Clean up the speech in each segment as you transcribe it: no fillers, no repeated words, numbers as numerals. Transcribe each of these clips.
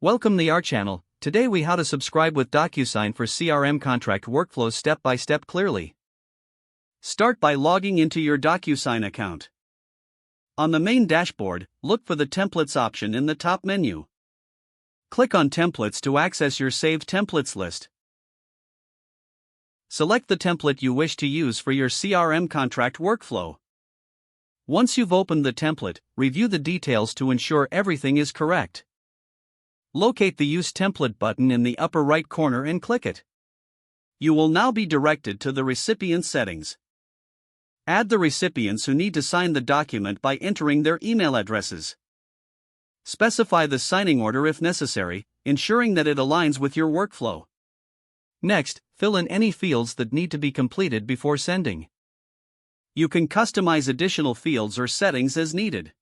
Welcome to our channel. Today we how to subscribe with DocuSign for CRM Contract Workflows step by step clearly. Start by logging into your DocuSign account. On the main dashboard, look for the Templates option in the top menu. Click on Templates to access your saved templates list. Select the template you wish to use for your CRM contract workflow. Once you've opened the template, review the details to ensure everything is correct. Locate the Use Template button in the upper right corner and click it. You will now be directed to the recipient settings. Add the recipients who need to sign the document by entering their email addresses. Specify the signing order if necessary, ensuring that it aligns with your workflow. Next, fill in any fields that need to be completed before sending. You can customize additional fields or settings as needed.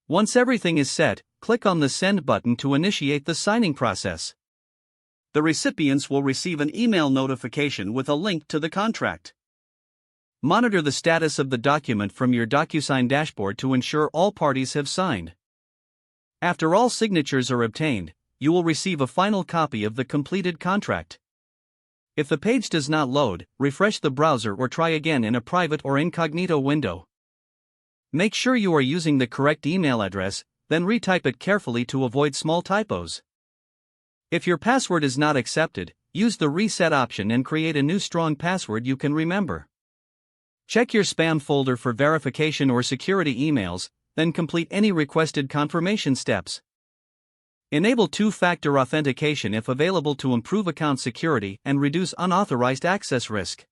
Once everything is set, click on the Send button to initiate the signing process. The recipients will receive an email notification with a link to the contract. Monitor the status of the document from your DocuSign dashboard to ensure all parties have signed. After all signatures are obtained, you will receive a final copy of the completed contract. If the page does not load, refresh the browser or try again in a private or incognito window. Make sure you are using the correct email address, then retype it carefully to avoid small typos. If your password is not accepted, use the Reset option and create a new strong password you can remember. Check your spam folder for verification or security emails, then complete any requested confirmation steps. Enable two-factor authentication if available to improve account security and reduce unauthorized access risk.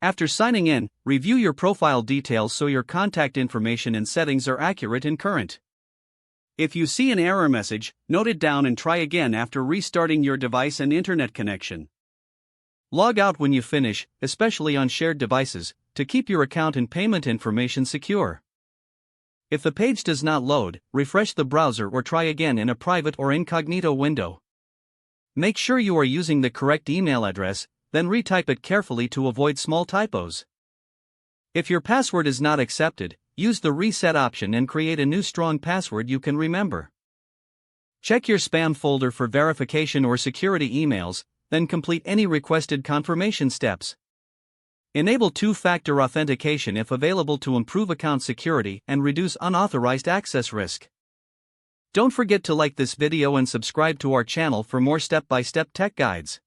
After signing in, review your profile details so your contact information and settings are accurate and current. If you see an error message, note it down and try again after restarting your device and internet connection. Log out when you finish, especially on shared devices, to keep your account and payment information secure. If the page does not load, refresh the browser or try again in a private or incognito window. Make sure you are using the correct email address, then retype it carefully to avoid small typos. If your password is not accepted, use the Reset option and create a new strong password you can remember. Check your spam folder for verification or security emails, then complete any requested confirmation steps. Enable two-factor authentication if available to improve account security and reduce unauthorized access risk. Don't forget to like this video and subscribe to our channel for more step-by-step tech guides.